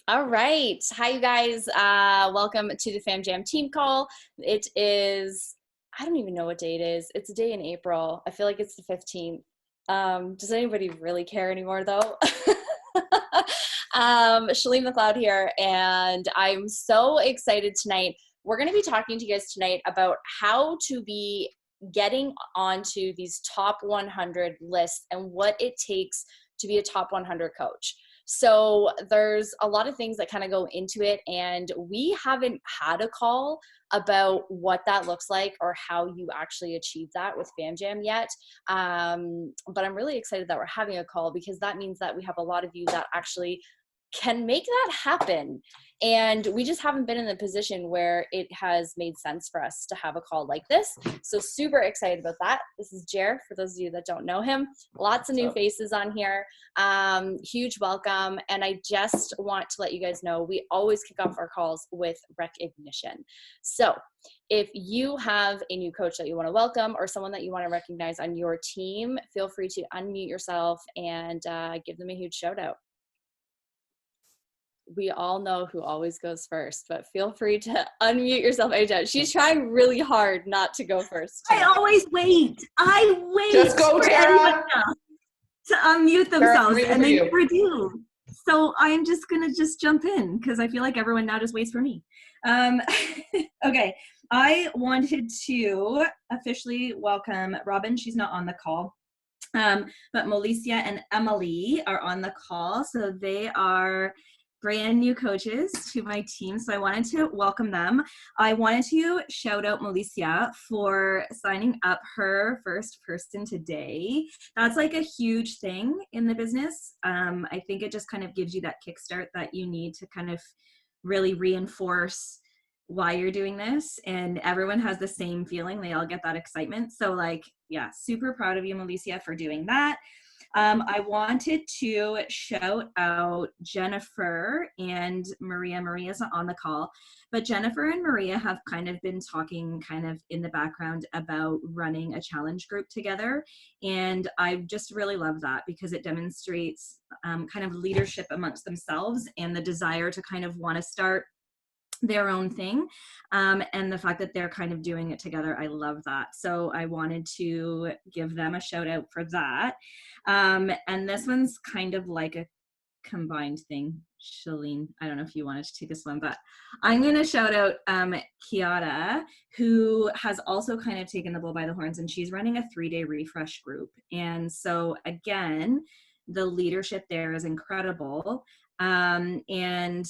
All right. Hi, you guys. Welcome to the Fam Jam team call. It is, I don't even know what day it is. It's a day in April. I feel like it's the 15th. Does anybody really care anymore, though? Shalene McLeod here, and I'm so excited tonight. We're going to be talking to you guys tonight about how to be getting onto these top 100 lists and what it takes to be a top 100 coach. So there's a lot of things that kind of go into it, and we haven't had a call about what that looks like or how you actually achieve that with FamJam yet. But I'm really excited that we're having a call because that means that we have a lot of you that actually can make that happen. And we just haven't been in the position where it has made sense for us to have a call like this. So super excited about that. This is Jer, for those of you that don't know him. Lots of new faces on here. Huge welcome. And I just want to let you guys know, we always kick off our calls with recognition. So if you have a new coach that you want to welcome or someone that you want to recognize on your team, feel free to unmute yourself and give them a huge shout out. We all know who always goes first, but feel free to unmute yourself, Aja. She's trying really hard not to go first tonight. I always wait. I wait Just go, for Tara. everyone else to unmute themselves, Tara, and they never do. So I'm just gonna jump in because I feel like everyone now just waits for me. Okay, I wanted to officially welcome Robin. She's not on the call. But Melicia and Emily are on the call, so they are brand new coaches to my team, so I wanted to welcome them. I wanted to shout out Melicia for signing up her first person today. That's like a huge thing in the business. I think it just kind of gives you that kickstart that you need to kind of really reinforce why you're doing this, and everyone has the same feeling. They all get that excitement. So like, yeah, super proud of you, Melicia, for doing that. I wanted to shout out Jennifer and Maria. Maria's not on the call, but Jennifer and Maria have kind of been talking kind of in the background about running a challenge group together. And I just really love that because it demonstrates kind of leadership amongst themselves and the desire to kind of want to start their own thing, and the fact that they're kind of doing it together. I love that. So I wanted to give them a shout out for that. And this one's kind of like a combined thing. Shalene, I don't know if you wanted to take this one, but I'm going to shout out Kiara, who has also kind of taken the bull by the horns, and she's running a 3-day refresh group. And so again, the leadership there is incredible. And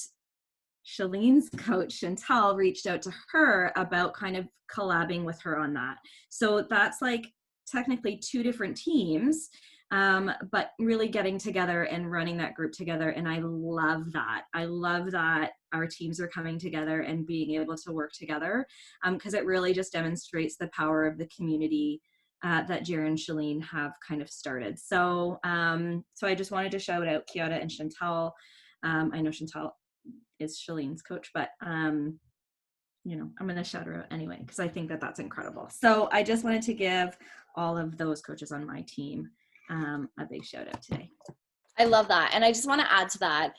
Shalene's coach, Chantal, reached out to her about kind of collabing with her on that. So that's like technically 2 different teams, but really getting together and running that group together. And I love that. I love that our teams are coming together and being able to work together, because it really just demonstrates the power of the community that Jer and Shalene have kind of started. So, so I just wanted to shout out Kiara and Chantal. I know Chantal is Shalene's coach, but you know, I'm going to shout her out anyway because I think that that's incredible. So I just wanted to give all of those coaches on my team a big shout out today. I love that. And I just want to add to that,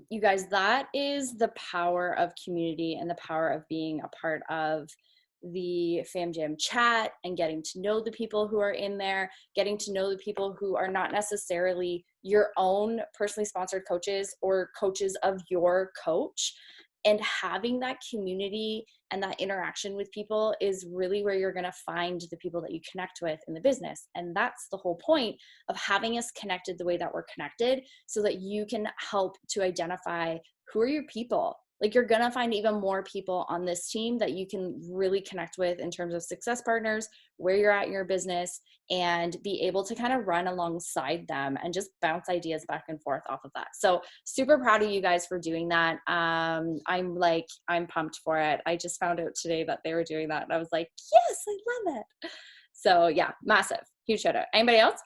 you guys, that is the power of community and the power of being a part of the FamJam chat and getting to know the people who are in there, getting to know the people who are not necessarily your own personally sponsored coaches or coaches of your coach. And having that community and that interaction with people is really where you're going to find the people that you connect with in the business. And that's the whole point of having us connected the way that we're connected, so that you can help to identify who are your people. Like, you're going to find even more people on this team that you can really connect with in terms of success partners, where you're at in your business, and be able to kind of run alongside them and just bounce ideas back and forth off of that. So super proud of you guys for doing that. I'm pumped for it. I just found out today that they were doing that, and I was like, yes, I love it. So yeah, massive, huge shout out. Anybody else?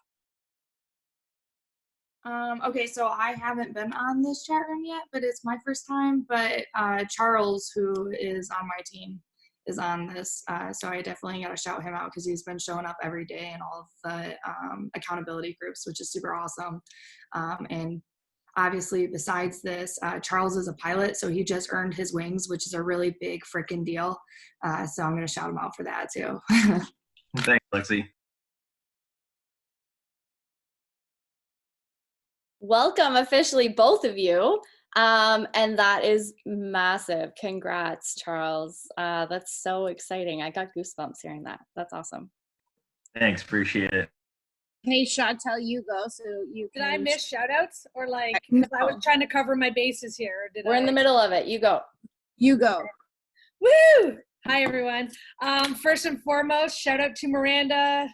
Okay, so I haven't been on this chat room yet, but it's my first time. But Charles, who is on my team, is on this. So I definitely got to shout him out because he's been showing up every day in all of the accountability groups, which is super awesome. And obviously, besides this, Charles is a pilot, so he just earned his wings, which is a really big freaking deal. So I'm going to shout him out for that too. Thanks, Lexi. Welcome officially, both of you. And that is massive. Congrats, Charles. That's so exciting. I got goosebumps hearing that. That's awesome. Thanks, appreciate it. Hey, Chantel, you go. So you Did can. I miss shout outs or like, No. because I was trying to cover my bases here. Or did We're in the middle of it. You go. You go. Woo! Hi, everyone. First and foremost, shout out to Miranda.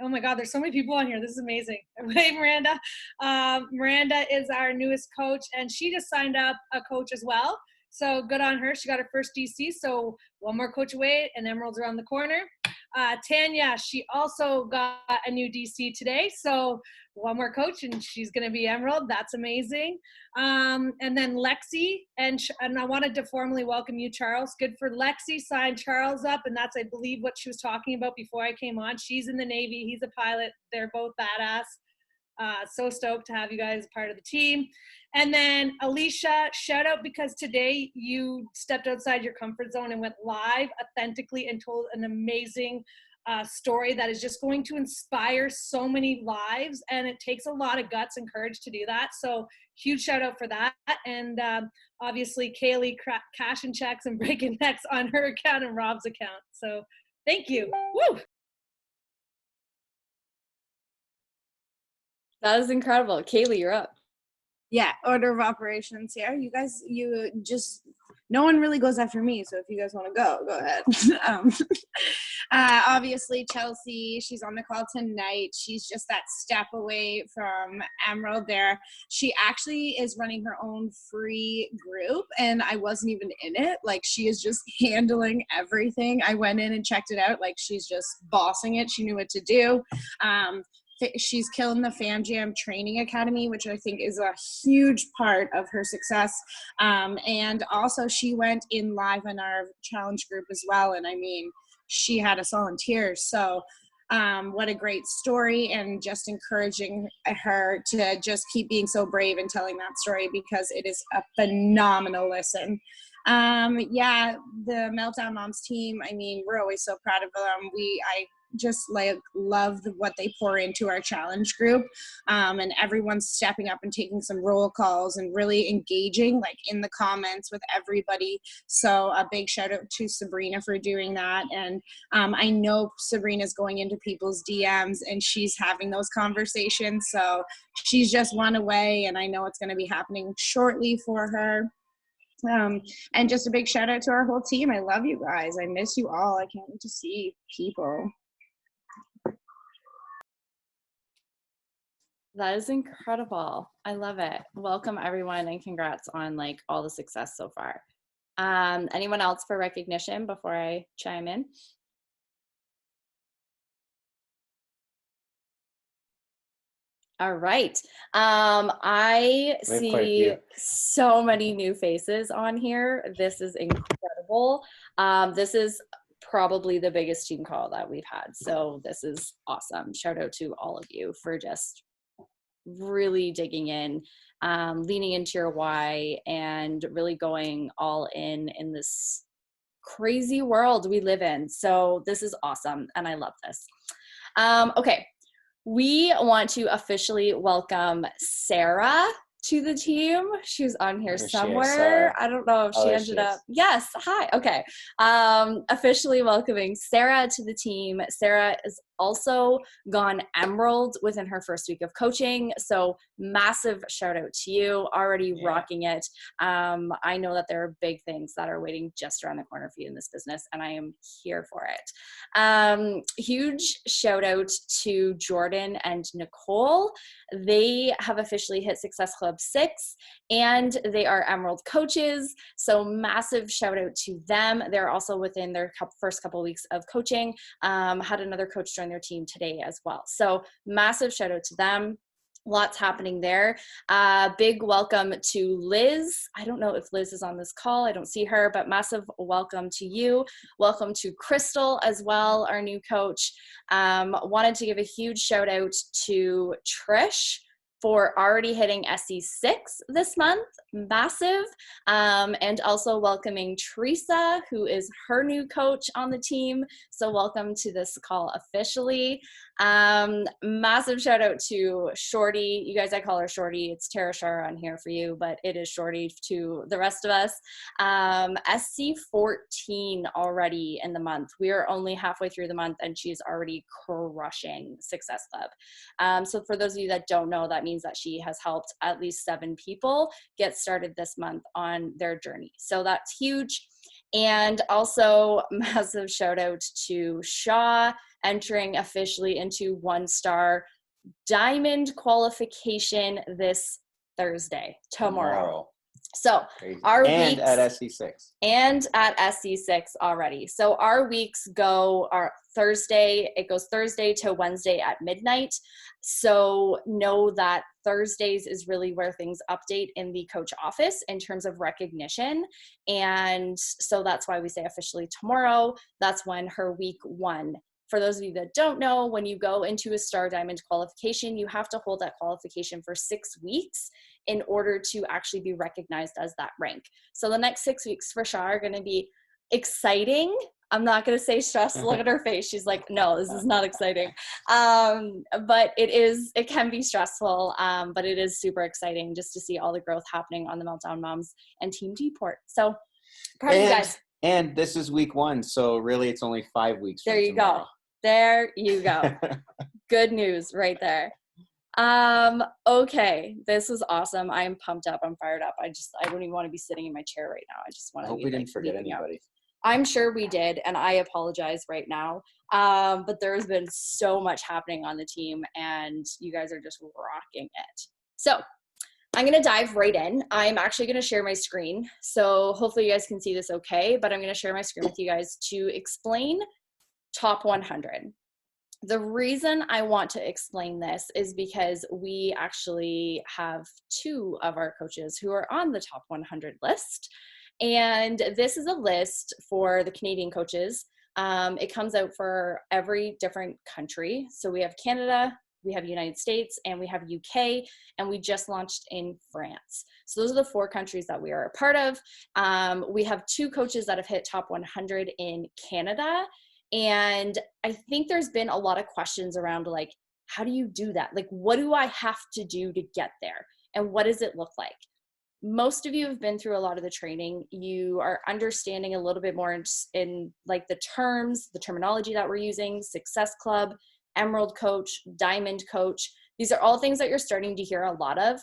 Oh my God, there's so many people on here. This is amazing. Hey, Miranda. Miranda is our newest coach, and she just signed up a coach as well. So good on her. She got her first DC. So one more coach away, and Emerald's around the corner. Tanya, she also got a new DC today. So one more coach, and she's going to be Emerald. That's amazing. And then Lexi, and I wanted to formally welcome you, Charles. Good for Lexi, signed Charles up, and that's, I believe, what she was talking about before I came on. She's in the Navy. He's a pilot. They're both badass. So stoked to have you guys part of the team. And then Alicia, shout out, because today you stepped outside your comfort zone and went live authentically and told an amazing story that is just going to inspire so many lives. And it takes a lot of guts and courage to do that. So huge shout out for that. And obviously Kaylee cashing checks and breaking necks on her account and Rob's account. So thank you. Woo! That is incredible. Kaylee, you're up. Yeah, order of operations here. You guys, no one really goes after me. So if you guys want to go ahead. Obviously, Chelsea, she's on the call tonight. She's just that step away from Emerald there. She actually is running her own free group, and I wasn't even in it. Like, she is just handling everything. I went in and checked it out. Like, she's just bossing it. She knew what to do. She's killing the Fam Jam Training Academy, which I think is a huge part of her success. And also she went in live in our challenge group as well. And I mean, she had us all in tears. So what a great story, and just encouraging her to just keep being so brave and telling that story, because it is a phenomenal listen. Yeah, the Meltdown Moms team, I mean, we're always so proud of them. I just love what they pour into our challenge group, and everyone's stepping up and taking some roll calls and really engaging like in the comments with everybody. So a big shout out to Sabrina for doing that. And I know Sabrina's going into people's DMs and she's having those conversations, so she's just one away, and I know it's going to be happening shortly for her. And just a big shout out to our whole team. I love you guys. I miss you all. I can't wait to see people. That is incredible. I love it. Welcome everyone, and congrats on like all the success so far. Anyone else for recognition before I chime in? All right. I see so many new faces on here. This is incredible. This is probably the biggest team call that we've had. So this is awesome. Shout out to all of you for just really digging in, leaning into your why, and really going all in this crazy world we live in. So this is awesome, and I love this. Okay, we want to officially welcome Sarah to the team. She's on here somewhere. I don't know if she ended up. Yes, hi. Okay. Officially welcoming Sarah to the team. Sarah is also gone Emerald within her first week of coaching. So massive shout out to you, already rocking it. I know that there are big things that are waiting just around the corner for you in this business, and I am here for it. Huge shout out to Jordan and Nicole. They have officially hit Success Club 6, and they are Emerald coaches. So massive shout out to them. They're also within their first couple weeks of coaching. Had another coach join their team today as well. So massive shout out to them. Lots happening there. Big welcome to Liz. I don't know if Liz is on this call. I don't see her, but massive welcome to you. Welcome to Crystal as well, our new coach. Wanted to give a huge shout out to Trish. for already hitting SC6 this month, massive, and also welcoming Teresa, who is her new coach on the team. So welcome to this call officially. Massive shout out to Shorty. You guys, I call her Shorty. It's Tara Shar on here for you, but it is Shorty to the rest of us. SC14 already in the month. We are only halfway through the month and she's already crushing Success Club. So for those of you that don't know, that means that she has helped at least 7 people get started this month on their journey. So that's huge. And also massive shout out to Shaw, entering officially into 1-star diamond qualification this Thursday, tomorrow. So Crazy. our and weeks at SC6. and at SC6 already. So our weeks go our Thursday, it goes Thursday to Wednesday at midnight. So know that Thursdays is really where things update in the coach office in terms of recognition. And so that's why we say officially tomorrow. That's when her week 1. For those of you that don't know, when you go into a Star Diamond qualification, you have to hold that qualification for 6 weeks in order to actually be recognized as that rank. So the next 6 weeks for Shah are going to be exciting. I'm not going to say stressful. Look at her face. She's like, no, this is not exciting. But it can be stressful, but it is super exciting just to see all the growth happening on the Meltdown Moms and Team G-Port. So proud of you guys. And this is week 1, so really it's only 5 weeks from There you tomorrow. go. There you go. Good news right there. Okay, this was awesome. I'm pumped up. I'm fired up. I don't even want to be sitting in my chair right now. I just want I to hope we didn't forget anybody. I'm sure we did, and I apologize right now. But there's been so much happening on the team, and you guys are just rocking it. So I'm going to dive right in. I'm actually going to share my screen. So hopefully you guys can see this okay, but I'm going to share my screen with you guys to explain Top 100. The reason I want to explain this is because we actually have 2 of our coaches who are on the Top 100 list. And this is a list for the Canadian coaches. It comes out for every different country. So we have Canada, we have United States, and we have UK, and we just launched in France. So those are the 4 countries that we are a part of. We have 2 coaches that have hit Top 100 in Canada. And I think there's been a lot of questions around like, how do you do that? Like, what do I have to do to get there? And what does it look like? Most of you have been through a lot of the training. You are understanding a little bit more in like the terms, the terminology that we're using, Success Club, Emerald Coach, Diamond Coach. These are all things that you're starting to hear a lot of.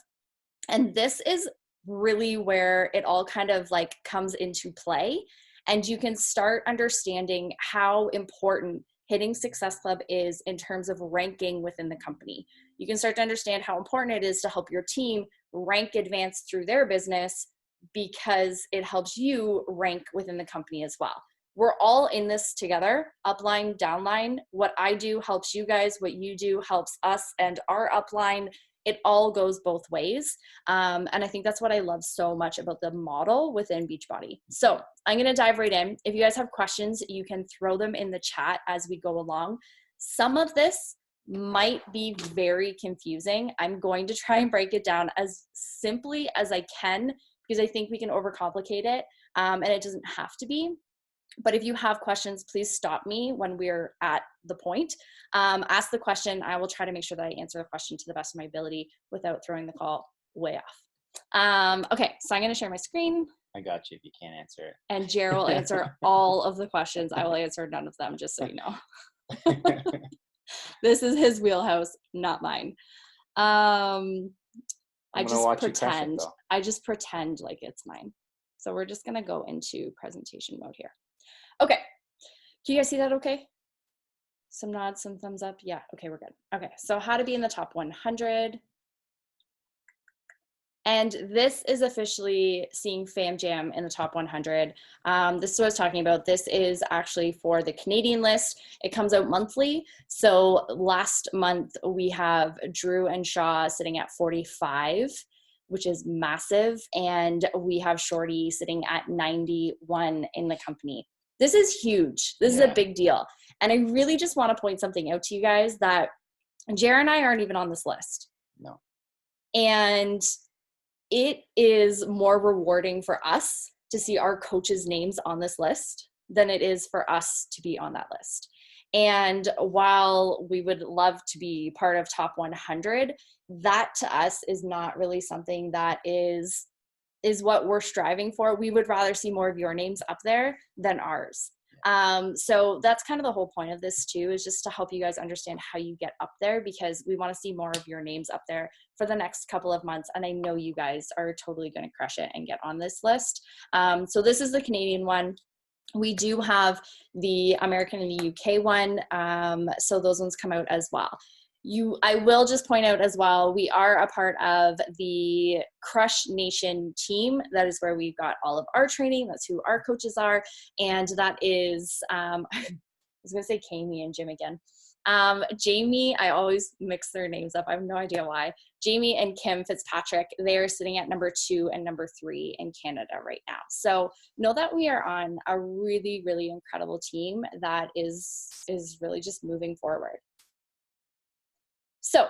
And this is really where it all kind of like comes into play. And you can start understanding how important hitting Success Club is in terms of ranking within the company. You can start to understand how important it is to help your team rank advance through their business because it helps you rank within the company as well. We're all in this together, upline, downline. What I do helps you guys. What you do helps us and our upline. It all goes both ways. And I think that's what I love so much about the model within Beachbody. So I'm going to dive right in. If you guys have questions, you can throw them in the chat as we go along. Some of this might be very confusing. I'm going to try and break it down as simply as I can because I think we can overcomplicate it and it doesn't have to be. But if you have questions, please stop me when we're at the point. Ask the question. I will try to make sure that I answer the question to the best of my ability without throwing the call way off. Okay, so I'm going to share my screen. I got you if you can't answer it. And Jer will answer all of the questions. I will answer none of them, just so you know. This is his wheelhouse, not mine. I just pretend like it's mine. So we're just going to go into presentation mode here. Okay. Can you guys see that okay? Some nods, some thumbs up. Yeah. Okay, we're good. Okay. So how to be in the top 100. And this is officially seeing Fam Jam in the top 100. This is what I was talking about. This is actually for the Canadian list. It comes out monthly. So last month we have Drew and Shaw sitting at 45, which is massive. And we have Shorty sitting at 91 in the company. This is huge. This is a big deal. And I really just want to point something out to you guys that Jer and I aren't even on this list. No. And it is more rewarding for us to see our coaches' names on this list than it is for us to be on that list. And while we would love to be part of top 100, that to us is not really something that is what we're striving for. We would rather see more of your names up there than ours. So that's kind of the whole point of this too, is just to help you guys understand how you get up there, because we want to see more of your names up there for the next couple of months. And I know you guys are totally going to crush it and get on this list. So this is the Canadian one. We do have the American and the UK one. So those ones come out as well. I will just point out as well, we are a part of the Crush Nation team. That is where we've got all of our training. That's who our coaches are. And that is, I was going to say Kami and Jim again. Jamie, I always mix their names up. I have no idea why. Jamie and Kim Fitzpatrick, they are sitting at number 2 and number 3 in Canada right now. So know that we are on a really, really incredible team that is really just moving forward. So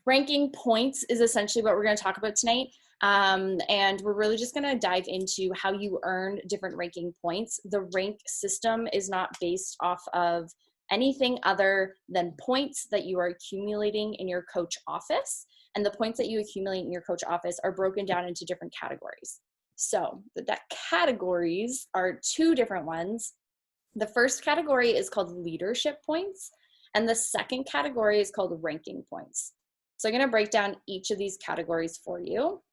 ranking points is essentially what we're going to talk about tonight. And we're really just going to dive into how you earn different ranking points. The rank system is not based off of anything other than points that you are accumulating in your coach office. And the points that you accumulate in your coach office are broken down into different categories. So the categories are 2 different ones. The first category is called leadership points. And the second category is called ranking points. So I'm going to break down each of these categories for you.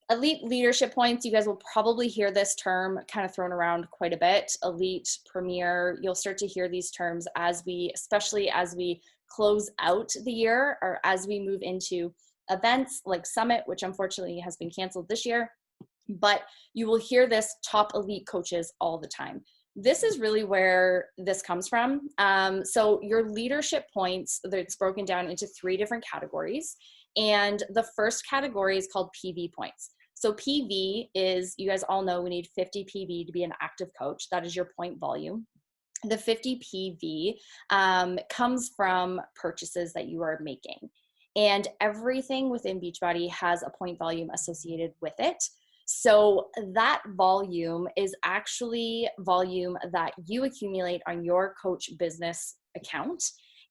Elite leadership points, you guys will probably hear this term kind of thrown around quite a bit. Elite, premier, you'll start to hear these terms especially as we close out the year, or as we move into events like Summit, which unfortunately has been canceled this year. But you will hear this top elite coaches all the time. This is really where this comes from. So your leadership points, it's broken down into 3 different categories. And the first category is called PV points. So PV is, you guys all know we need 50 PV to be an active coach. That is your point volume. The 50 PV comes from purchases that you are making. And everything within Beachbody has a point volume associated with it. So that volume is actually volume that you accumulate on your coach business account.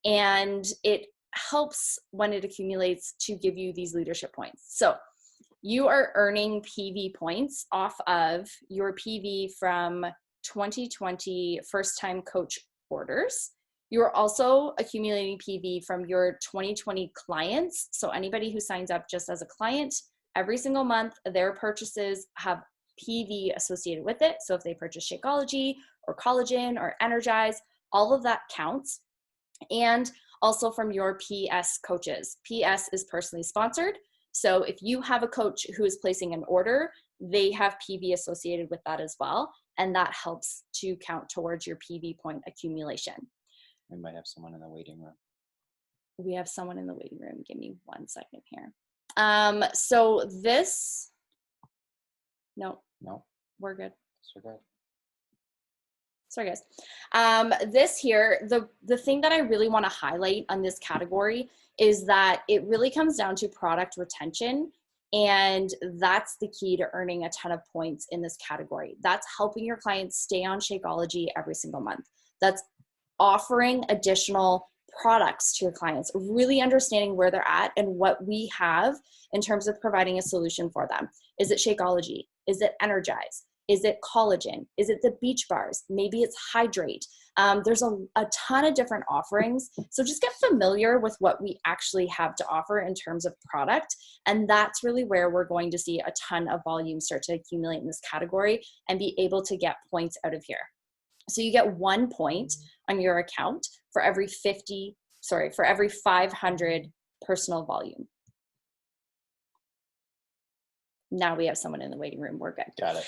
And it helps when it accumulates to give you these leadership points. So you are earning PV points off of your PV from 2020 first-time coach orders. You are also accumulating PV from your 2020 clients. So anybody who signs up just as a client, every single month, their purchases have PV associated with it. So if they purchase Shakeology or Collagen or Energize, all of that counts. And also from your PS coaches. PS is personally sponsored. So if you have a coach who is placing an order, they have PV associated with that as well. And that helps to count towards your PV point accumulation. We might have someone in the waiting room. We have someone in the waiting room. Give me 1 second here. So this, no, we're good. Sorry guys. This here, the thing that I really want to highlight on this category is that it really comes down to product retention. And that's the key to earning a ton of points in this category. That's helping your clients stay on Shakeology every single month. That's offering additional products to your clients, really understanding where they're at and what we have in terms of providing a solution for them. Is it Shakeology? Is it Energize? Is it Collagen? Is it the beach bars? Maybe it's Hydrate. There's a ton of different offerings. So just get familiar with what we actually have to offer in terms of product. And that's really where we're going to see a ton of volume start to accumulate in this category and be able to get points out of here. So you get 1 point on your account for every 500 personal volume. Now we have someone in the waiting room. We're good. Got it.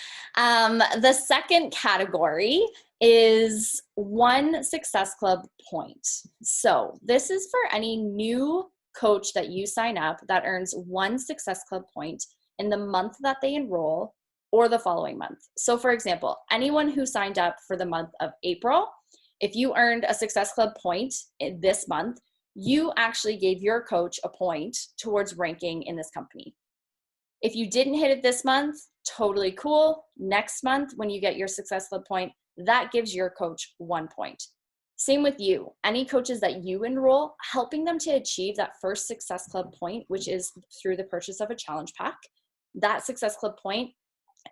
The second category is 1 Success Club point. So this is for any new coach that you sign up that earns 1 Success Club point in the month that they enroll or the following month. So for example, anyone who signed up for the month of April, if you earned a Success Club point in this month, you actually gave your coach a point towards ranking in this company. If you didn't hit it this month, totally cool. Next month, when you get your Success Club point, that gives your coach 1 point. Same with you. Any coaches that you enroll, helping them to achieve that first Success Club point, which is through the purchase of a challenge pack, that Success Club point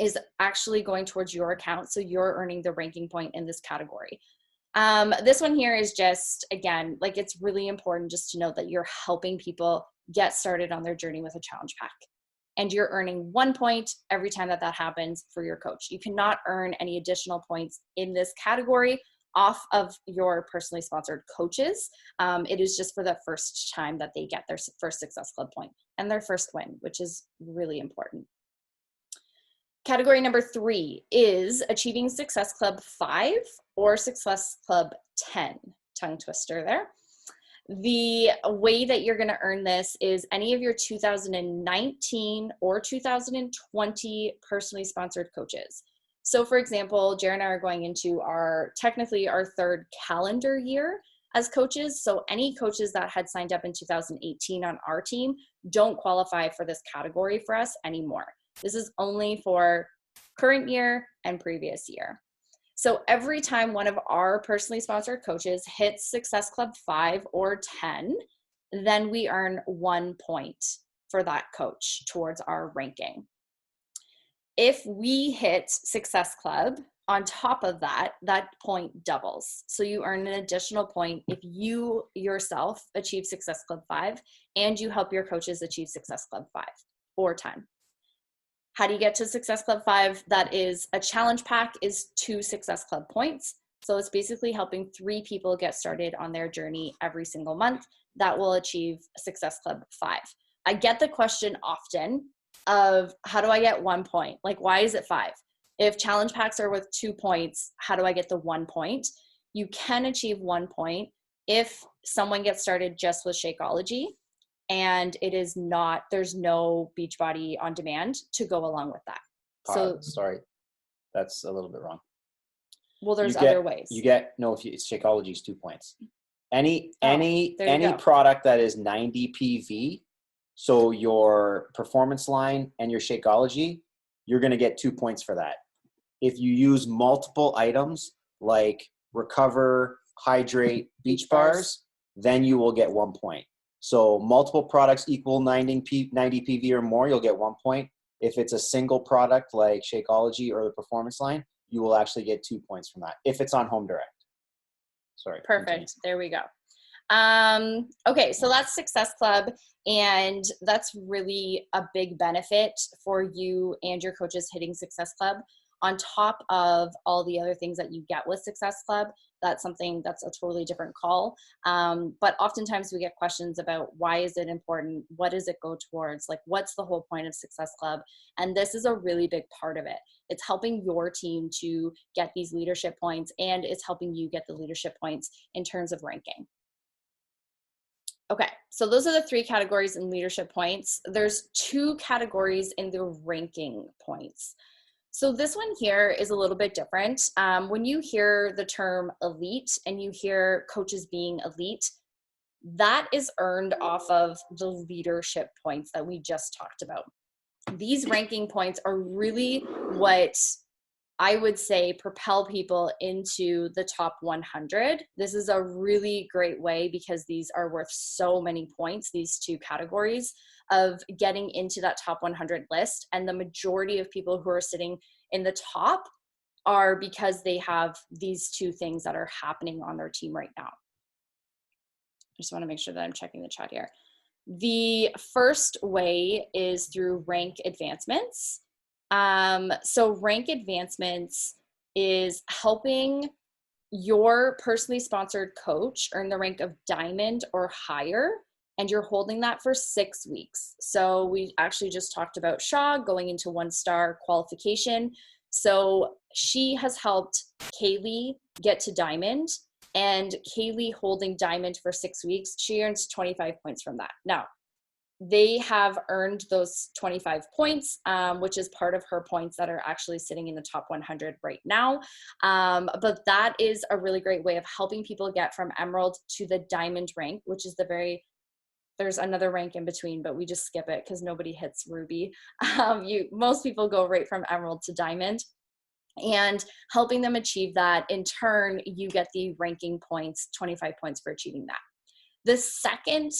is actually going towards your account. So you're earning the ranking point in this category. This one here is just, again, like it's really important just to know that you're helping people get started on their journey with a challenge pack. And you're earning 1 point every time that happens for your coach. You cannot earn any additional points in this category off of your personally sponsored coaches. It is just for the first time that they get their first Success Club point and their first win, which is really important. Category number 3 is achieving Success Club 5 or Success Club 10. Tongue twister there. The way that you're going to earn this is any of your 2019 or 2020 personally sponsored coaches. So for example, Jared and I are going into technically our 3rd calendar year as coaches. So any coaches that had signed up in 2018 on our team don't qualify for this category for us anymore. This is only for current year and previous year. So every time one of our personally sponsored coaches hits Success Club 5 or 10, then we earn 1 point for that coach towards our ranking. If we hit Success Club, on top of that, that point doubles. So you earn an additional point if you yourself achieve Success Club 5 and you help your coaches achieve Success Club 5 or 10. How do you get to Success Club 5? That is a challenge pack is 2 Success Club points. So it's basically helping 3 people get started on their journey every single month that will achieve Success Club 5. I get the question often of how do I get 1 point? Like, why is it 5? If challenge packs are with 2 points, how do I get the 1 point? You can achieve 1 point if someone gets started just with Shakeology and it is not, there's no Beachbody on demand to go along with that. So sorry, that's a little bit wrong. Well, there's other ways. You get, no, if it's Shakeology is 2 points. Any go. product that is 90 PV, so your performance line and your Shakeology, you're going to get 2 points for that. If you use multiple items like Recover, Hydrate, Beach Bars, then you will get 1 point. So multiple products equal 90 PV or more, you'll get 1 point. If it's a single product like Shakeology or the performance line, you will actually get 2 points from that if it's on Home Direct. Sorry. Perfect. Continue. There we go. Okay, so that's Success Club, and that's really a big benefit for you and your coaches hitting Success Club. On top of all the other things that you get with Success Club, that's something that's a totally different call. But oftentimes we get questions about why is it important? What does it go towards? Like, what's the whole point of Success Club? And this is a really big part of it. It's helping your team to get these leadership points, and it's helping you get the leadership points in terms of ranking. Okay, so those are the 3 categories in leadership points. There's 2 categories in the ranking points. So this one here is a little bit different. When you hear the term elite and you hear coaches being elite, that is earned off of the leadership points that we just talked about. These ranking points are really what I would say propel people into the top 100. This is a really great way because these are worth so many points, these 2 categories of getting into that top 100 list. And the majority of people who are sitting in the top are because they have these 2 things that are happening on their team right now. I just want to make sure that I'm checking the chat here. The first way is through rank advancements. So rank advancements is helping your personally sponsored coach earn the rank of diamond or higher, and you're holding that for 6 weeks. So we actually just talked about Shaw going into 1-star qualification. So she has helped Kaylee get to diamond, and Kaylee holding diamond for 6 weeks, she earns 25 points from that. Now, they have earned those 25 points, which is part of her points that are actually sitting in the top 100 right now. But that is a really great way of helping people get from emerald to the diamond rank, which is there's another rank in between, but we just skip it because nobody hits ruby. Most people go right from emerald to diamond, and helping them achieve that. In turn, you get the ranking points, 25 points for achieving that. The second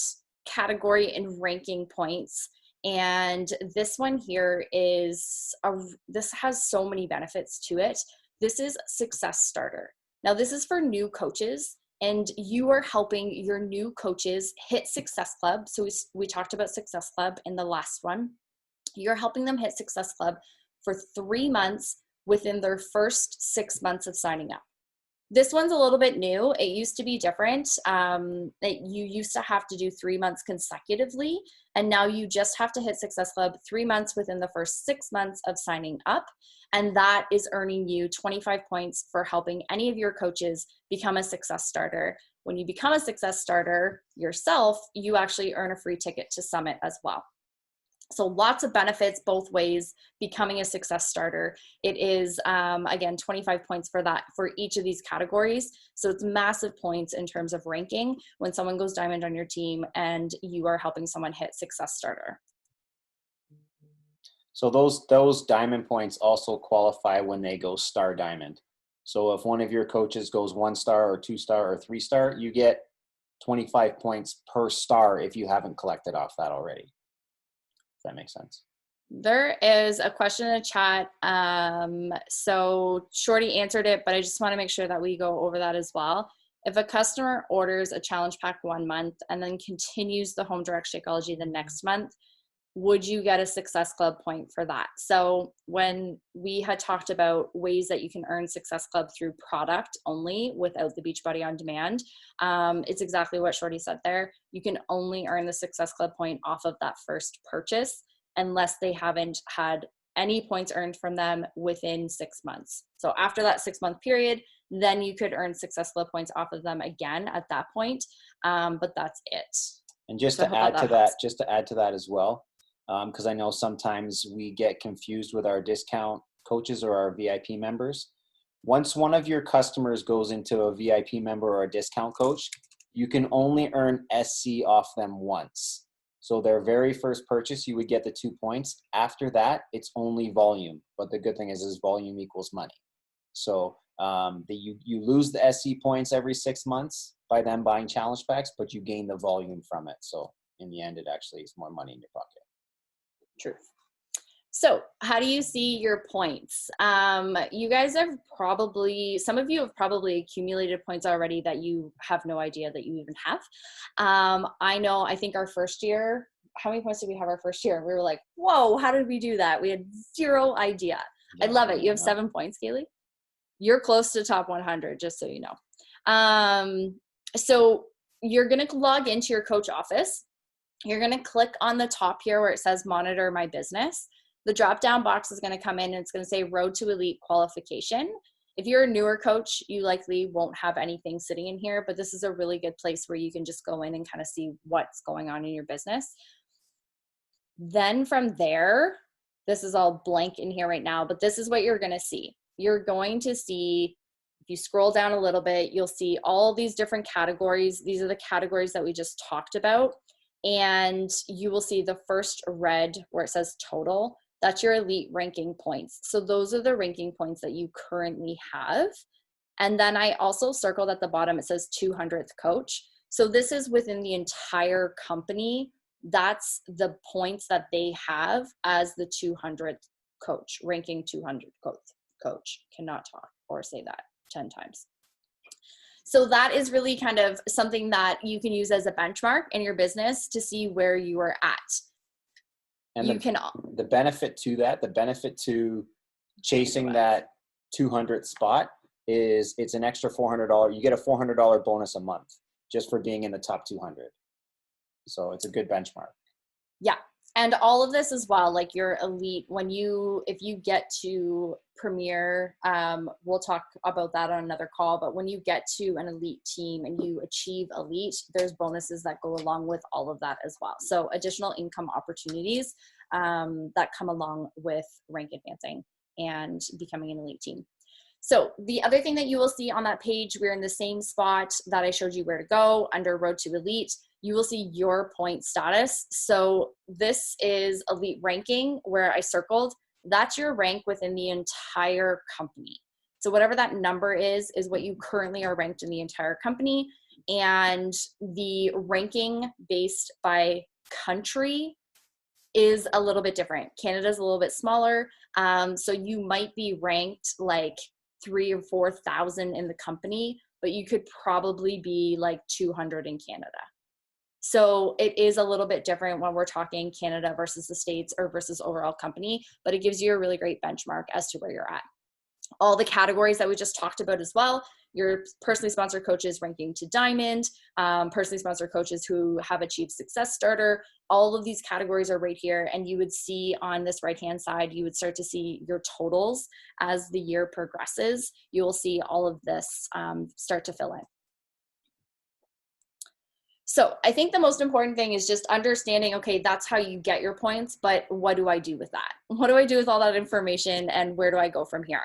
category in ranking points, and this one here this has so many benefits to it. This is Success Starter. Now this is for new coaches, and you are helping your new coaches hit Success Club. So we talked about Success Club in the last one. You're helping them hit Success Club for 3 months within their first 6 months of signing up. This one's a little bit new. It used to be different. You used to have to do 3 months consecutively, and now you just have to hit Success Club 3 months within the first 6 months of signing up. And that is earning you 25 points for helping any of your coaches become a Success Starter. When you become a Success Starter yourself, you actually earn a free ticket to Summit as well. So lots of benefits both ways, becoming a Success Starter. It is, again, 25 points for that, for each of these categories. So it's massive points in terms of ranking when someone goes diamond on your team and you are helping someone hit Success Starter. So those diamond points also qualify when they go star diamond. So if one of your coaches goes 1 star or 2 star or 3 star, you get 25 points per star if you haven't collected off that already. That makes sense. There is a question in the chat. So Shorty answered it, but I just want to make sure that we go over that as well. If a customer orders a challenge pack 1 month and then continues the Home Direct Shakeology the next month, would you get a Success Club point for that? So when we had talked about ways that you can earn Success Club through product only without the Beachbody On Demand, it's exactly what Shorty said there. You can only earn the Success Club point off of that first purchase unless they haven't had any points earned from them within 6 months. So after that 6 month period, then you could earn Success Club points off of them again at that point. But that's it. And just to add to that as well, because I know sometimes we get confused with our discount coaches or our VIP members. Once one of your customers goes into a VIP member or a discount coach, you can only earn SC off them once. So their very first purchase, you would get the 2 points. After that, it's only volume. But the good thing is volume equals money. So you lose the SC points every 6 months by them buying challenge packs, but you gain the volume from it. So in the end, it actually is more money in your pocket. Truth. So how do you see your points? You guys have probably, some of you have probably accumulated points already that you have no idea that you even have. I think our first year, how many points did we have our first year? We were like, whoa, how did we do that? We had zero idea. Yeah, I love it. You have 7 points, Kaylee. You're close to top 100, just so you know. So you're going to log into your coach office. You're going to click on the top here where it says monitor my business. The drop down box is going to come in and it's going to say Road to Elite qualification. If you're a newer coach, you likely won't have anything sitting in here, but this is a really good place where you can just go in and kind of see what's going on in your business. Then from there, this is all blank in here right now, but this is what you're going to see. You're going to see, if you scroll down a little bit, you'll see all these different categories. These are the categories that we just talked about. And you will see the first red where it says total. That's your elite ranking points. So those are the ranking points that you currently have. And then I also circled at the bottom, it says 200th coach. So this is within the entire company. That's the points that they have as the 200th coach, ranking 200 coach. Cannot talk or say that 10 times. So that is really kind of something that you can use as a benchmark in your business to see where you are at. And the benefit to that, the benefit to chasing that 200th spot is it's an extra $400. You get a $400 bonus a month just for being in the top 200. So it's a good benchmark. Yeah. And all of this as well, like your elite, if you get to premier, we'll talk about that on another call, but when you get to an elite team and you achieve elite, there's bonuses that go along with all of that as well. So additional income opportunities that come along with rank advancing and becoming an elite team. So the other thing that you will see on that page, we're in the same spot that I showed you where to go under Road to Elite. You will see your point status. So this is elite ranking where I circled. That's your rank within the entire company. So whatever that number is what you currently are ranked in the entire company. And the ranking based by country is a little bit different. Canada's a little bit smaller. So you might be ranked like 3,000 or 4,000 in the company, but you could probably be like 200 in Canada. So it is a little bit different when we're talking Canada versus the States or versus overall company, but it gives you a really great benchmark as to where you're at. All the categories that we just talked about as well, your personally sponsored coaches ranking to diamond, personally sponsored coaches who have achieved success starter, all of these categories are right here. And you would see on this right-hand side, you would start to see your totals as the year progresses. You will see all of this start to fill in. So I think the most important thing is just understanding, okay, that's how you get your points, but what do I do with that? What do I do with all that information and where do I go from here?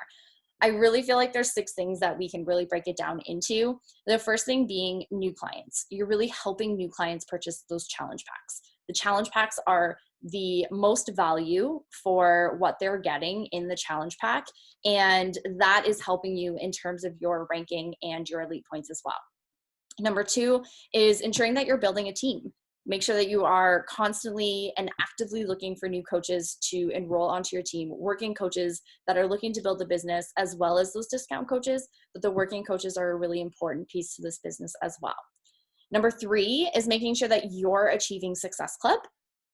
I really feel like there's 6 things that we can really break it down into. The first thing being new clients. You're really helping new clients purchase those challenge packs. The challenge packs are the most value for what they're getting in the challenge pack, and that is helping you in terms of your ranking and your elite points as well. Number 2 is ensuring that you're building a team. Make sure that you are constantly and actively looking for new coaches to enroll onto your team, working coaches that are looking to build a business as well as those discount coaches, but the working coaches are a really important piece to this business as well. Number 3 is making sure that you're achieving Success Club,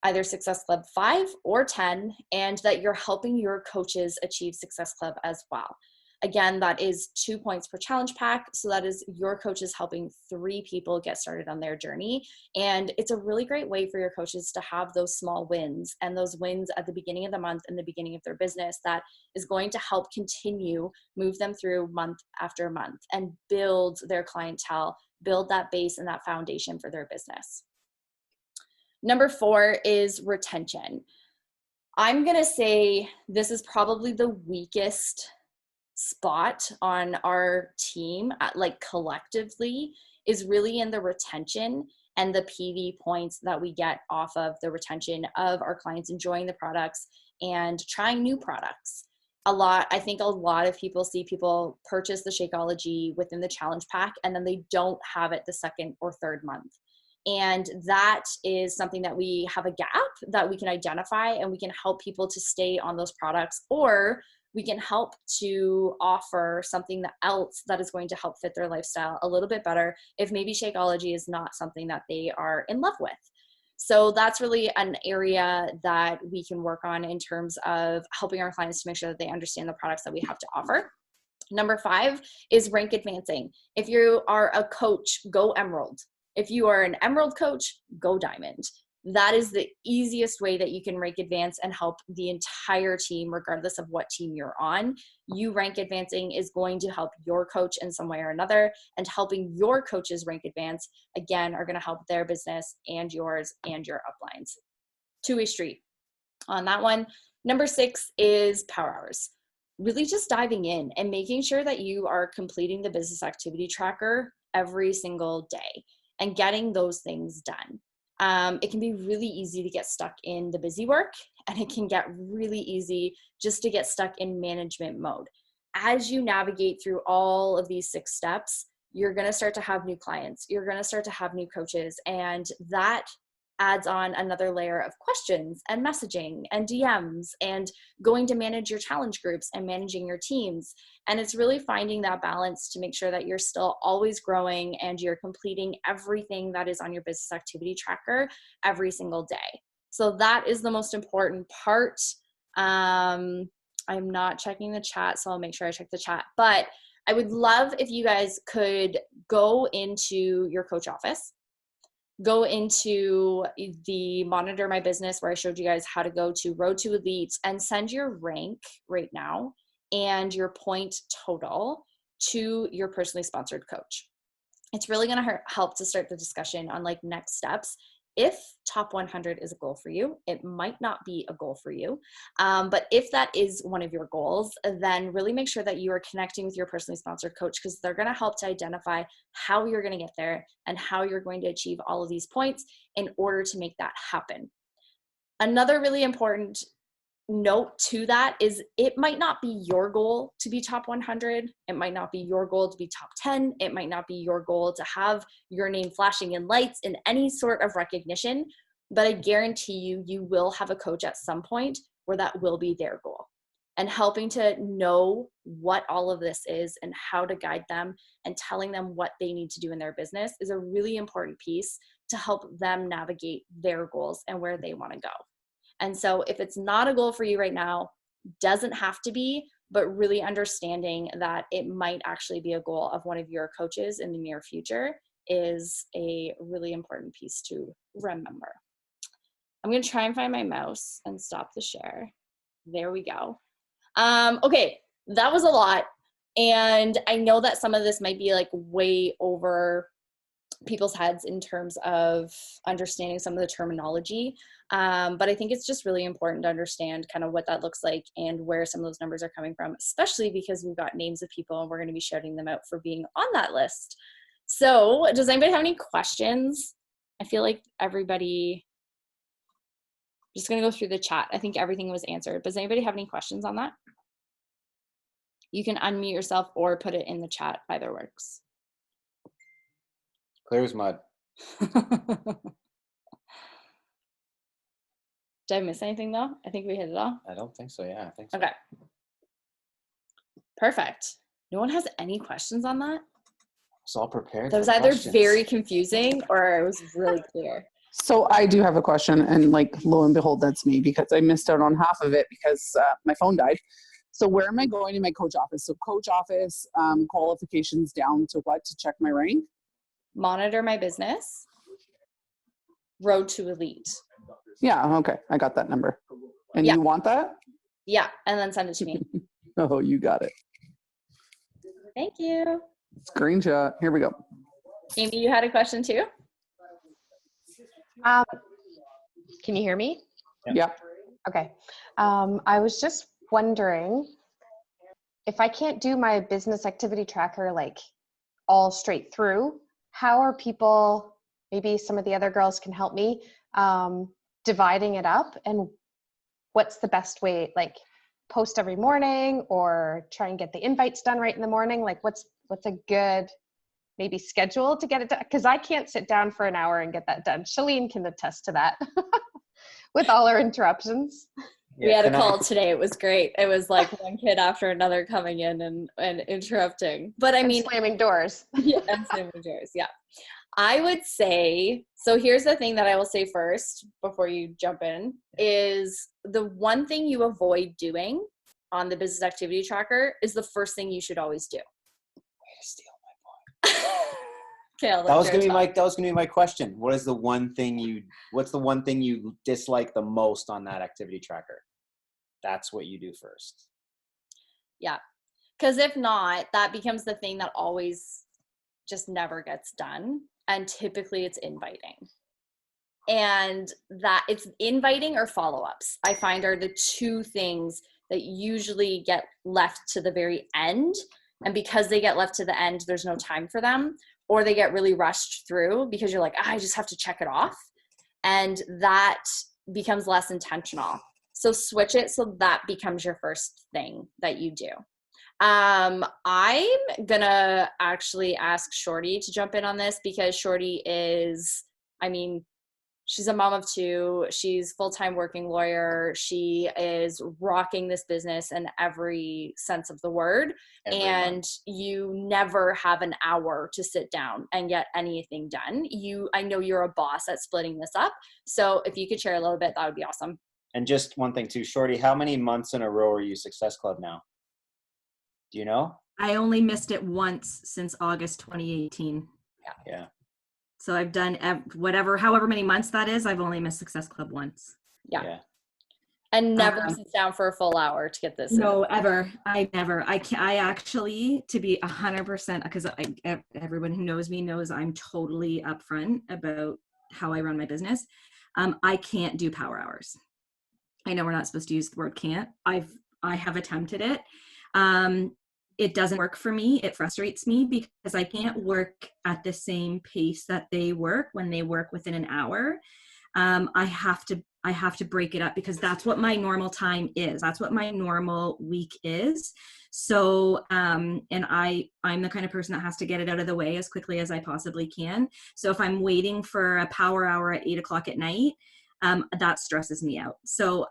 either Success Club 5 or 10, and that you're helping your coaches achieve Success Club as well. Again, that is 2 points per challenge pack. So that is your coaches helping 3 people get started on their journey. And it's a really great way for your coaches to have those small wins and those wins at the beginning of the month and the beginning of their business that is going to help continue, move them through month after month and build their clientele, build that base and that foundation for their business. Number 4 is retention. I'm going to say this is probably the weakest spot on our team, like collectively, is really in the retention and the PV points that we get off of the retention of our clients enjoying the products and trying new products. I think a lot of people see people purchase the Shakeology within the challenge pack and then they don't have it the 2nd or 3rd month. And that is something that we have a gap that we can identify, and we can help people to stay on those products, or we can help to offer something else that is going to help fit their lifestyle a little bit better if maybe Shakeology is not something that they are in love with. So that's really an area that we can work on in terms of helping our clients to make sure that they understand the products that we have to offer. Number 5 is rank advancing. If you are a coach, go Emerald. If you are an Emerald coach, go Diamond. That is the easiest way that you can rank advance and help the entire team, regardless of what team you're on. You rank advancing is going to help your coach in some way or another, and helping your coaches rank advance, again, are going to help their business and yours and your uplines. Two-way street on that one. Number 6 is power hours. Really just diving in and making sure that you are completing the business activity tracker every single day and getting those things done. It can be really easy to get stuck in the busy work, and it can get really easy just to get stuck in management mode. As you navigate through all of these 6 steps, you're going to start to have new clients. You're going to start to have new coaches, and that adds on another layer of questions and messaging and DMs and going to manage your challenge groups and managing your teams. And it's really finding that balance to make sure that you're still always growing and you're completing everything that is on your business activity tracker every single day. So that is the most important part. I'm not checking the chat, so I'll make sure I check the chat. But I would love if you guys could go into your coach office go into the Monitor My Business where I showed you guys how to go to Road to Elite and send your rank right now and your point total to your personally sponsored coach. It's really going to help to start the discussion on like next steps. If top 100 is a goal for you, it might not be a goal for you. But if that is one of your goals, then really make sure that you are connecting with your personally sponsored coach, because they're going to help to identify how you're going to get there and how you're going to achieve all of these points in order to make that happen. Another really important note to that is it might not be your goal to be top 100. It might not be your goal to be top 10. It might not be your goal to have your name flashing in lights in any sort of recognition, but I guarantee you, you will have a coach at some point where that will be their goal. And helping to know what all of this is and how to guide them and telling them what they need to do in their business is a really important piece to help them navigate their goals and where they want to go. And so if it's not a goal for you right now, doesn't have to be, but really understanding that it might actually be a goal of one of your coaches in the near future is a really important piece to remember. I'm going to try and find my mouse and stop the share. There we go. Okay, that was a lot. And I know that some of this might be like way over people's heads in terms of understanding some of the terminology. But I think it's just really important to understand kind of what that looks like and where some of those numbers are coming from, especially because we've got names of people and we're going to be shouting them out for being on that list. So does anybody have any questions? I feel like everybody, just going to go through the chat. I think everything was answered. Does anybody have any questions on that? You can unmute yourself or put it in the chat. Either works. Clear as mud. Did I miss anything though? I think we hit it all. I don't think so. Yeah, I think so. Okay. Perfect. No one has any questions on that? It's all prepared. That was for either questions. very confusing or it was really clear. So I do have a question, and like lo and behold, that's me, because I missed out on half of it because my phone died. So where am I going in my coach office? So coach office, qualifications down to what to check my rank? Monitor My Business, Road to Elite. Yeah, okay, I got that number. And Yeah. you want that? Yeah, and then send it to me. Oh, you got it. Thank you. Screenshot. Here we go. Amy, you had a question too? Can you hear me? Yeah. Okay. I was just wondering if I can't do my business activity tracker like all straight through, how are people, maybe some of the other girls can help me, dividing it up, and what's the best way, like post every morning or try and get the invites done right in the morning? Like what's a good maybe schedule to get it done? Because I can't sit down for an hour and get that done. Shalene can attest to that with all her interruptions. We had a call today. It was great. It was like one kid after another coming in and interrupting. But I mean, slamming doors. Yeah, and slamming doors. Yeah. I would say, so here's the thing that I will say first before you jump in, is the one thing you avoid doing on the business activity tracker is the first thing you should always do. Way to steal my point. Okay, That was gonna be my question. What's the one thing you dislike the most on that activity tracker? That's what you do first. Yeah. Because if not, that becomes the thing that always just never gets done. And typically it's inviting. And that it's inviting or follow-ups, I find, are the two things that usually get left to the very end. And because they get left to the end, there's no time for them, or they get really rushed through because you're like, I just have to check it off. And that becomes less intentional. So switch it so that becomes your first thing that you do. I'm gonna actually ask Shorty to jump in on this because Shorty is, I mean, she's a mom of two. She's full-time working lawyer. She is rocking this business in every sense of the word. And you never have an hour to sit down and get anything done. I know you're a boss at splitting this up. So if you could share a little bit, that would be awesome. And just one thing too, Shorty, how many months in a row are you Success Club now? Do you know? I only missed it once since August 2018. Yeah. So I've done however many months that is, I've only missed Success Club once. Yeah. And never sits down for a full hour to get this. No, ever. I actually, to be 100%, because everyone who knows me knows I'm totally upfront about how I run my business. I can't do power hours. I know we're not supposed to use the word can't. I have attempted it. It doesn't work for me. It frustrates me because I can't work at the same pace that they work when they work within an hour. I have to break it up because that's what my normal time is. That's what my normal week is. So, and I'm the kind of person that has to get it out of the way as quickly as I possibly can. So if I'm waiting for a power hour at 8:00 at night, that stresses me out. So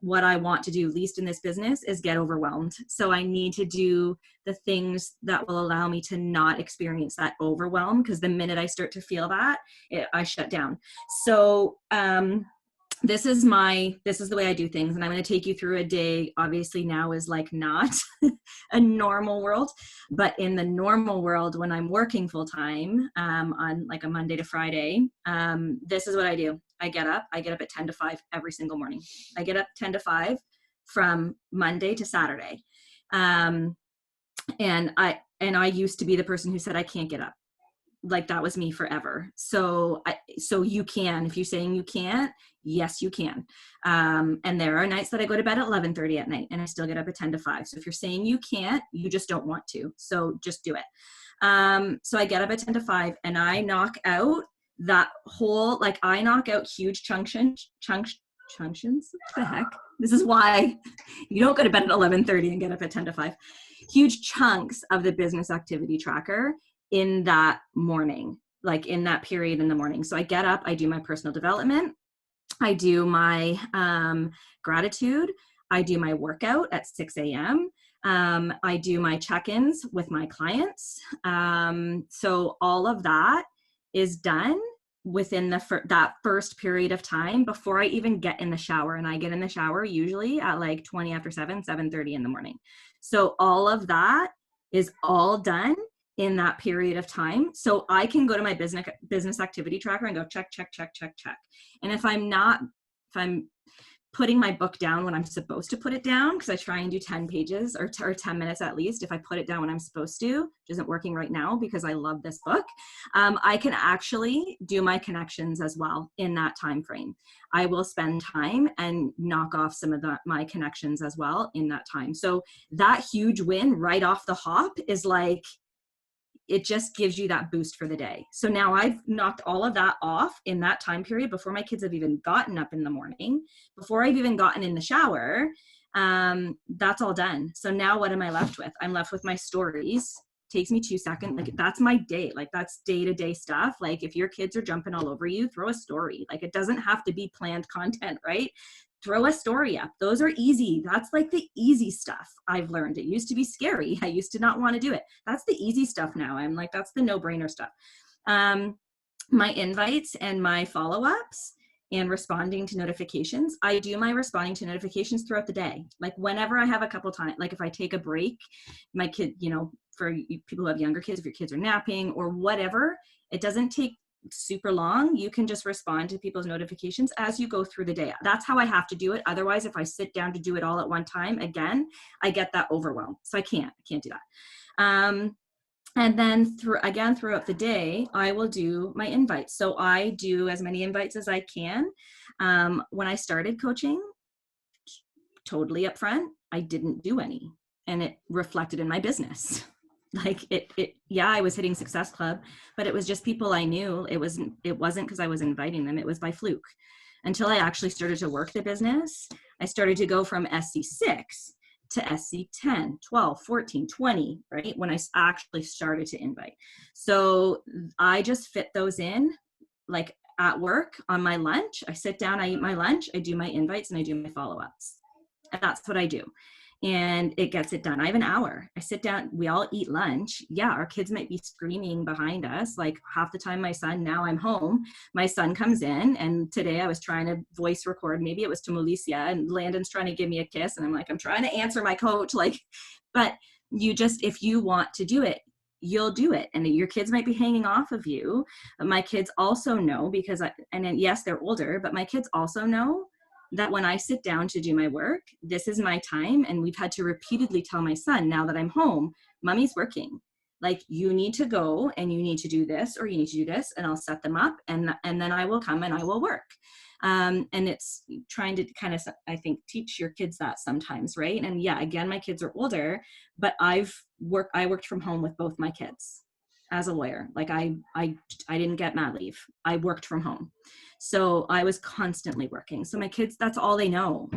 what I want to do least in this business is get overwhelmed. So I need to do the things that will allow me to not experience that overwhelm, because the minute I start to feel that, I shut down. So this is the way I do things, and I'm going to take you through a day. Obviously now is like not a normal world, but in the normal world when I'm working full time on like a Monday to Friday, this is what I do. I get up at 10 to 5 every single morning. I get up 10 to 5 from Monday to Saturday. And I used to be the person who said I can't get up. Like that was me forever. So you can, if you're saying you can't, yes, you can. And there are nights that I go to bed at 11:30 at night and I still get up at 10 to 5. So if you're saying you can't, you just don't want to. So just do it. So I get up at 10 to 5 and I knock out that whole, like I knock out huge junctions. What the heck? This is why you don't go to bed at 11:30 and get up at 10 to 5. Huge chunks of the business activity tracker in that morning, like in that period in the morning. So I get up, I do my personal development, I do my gratitude, I do my workout at 6 a.m. I do my check-ins with my clients. So all of that is done within that first period of time before I even get in the shower. And I get in the shower usually at like 20 after 7:30 in the morning. So all of that is all done in that period of time. So I can go to my business activity tracker and go check, check, check, check, check. And if I'm putting my book down when I'm supposed to put it down, because I try and do 10 pages or 10 minutes at least, if I put it down when I'm supposed to, which isn't working right now because I love this book, I can actually do my connections as well in that time frame. I will spend time and knock off some of my connections as well in that time. So that huge win right off the hop is like, it just gives you that boost for the day. So now I've knocked all of that off in that time period before my kids have even gotten up in the morning, before I've even gotten in the shower. That's all done. So now what am I left with? I'm left with my stories. Takes me 2 seconds. Like that's my day. Like that's day-to-day stuff. Like if your kids are jumping all over you, throw a story. Like it doesn't have to be planned content, right? Throw a story up. Those are easy. That's like the easy stuff I've learned. It used to be scary. I used to not want to do it. That's the easy stuff now. I'm like, that's the no-brainer stuff. My invites and my follow-ups and responding to notifications. I do my responding to notifications throughout the day. Like whenever I have a couple times, like if I take a break, my kid, for people who have younger kids, if your kids are napping or whatever, it doesn't take super long. You can just respond to people's notifications as you go through the day. That's how I have to do it. Otherwise, if I sit down to do it all at one time, again, I get that overwhelm. So I can't do that. And then throughout the day, I will do my invites. So I do as many invites as I can. When I started coaching, totally upfront, I didn't do any, and it reflected in my business. Like I was hitting Success Club, but it was just people I knew. It wasn't because I was inviting them. It was by fluke. Until I actually started to work the business, I started to go from SC6 to SC10, 12, 14, 20, right? When I actually started to invite. So I just fit those in like at work on my lunch. I sit down, I eat my lunch, I do my invites, and I do my follow-ups. And that's what I do. And it gets it done. I have an hour. I sit down, we all eat lunch. Yeah, our kids might be screaming behind us. Like half the time now I'm home, my son comes in, and today I was trying to voice record. Maybe it was to Malicia, and Landon's trying to give me a kiss. And I'm like, I'm trying to answer my coach. Like, but if you want to do it, you'll do it. And your kids might be hanging off of you. But my kids also know yes, they're older, but my kids also know that when I sit down to do my work, this is my time. And we've had to repeatedly tell my son, now that I'm home, mommy's working. Like, you need to go and you need to do this, or you need to do this, and I'll set them up, and then I will come and I will work. And it's trying to kind of, I think, teach your kids that sometimes, right? And yeah, again, my kids are older, but I worked from home with both my kids as a lawyer. Like, I didn't get mat leave. I worked from home. So I was constantly working. So my kids, that's all they know.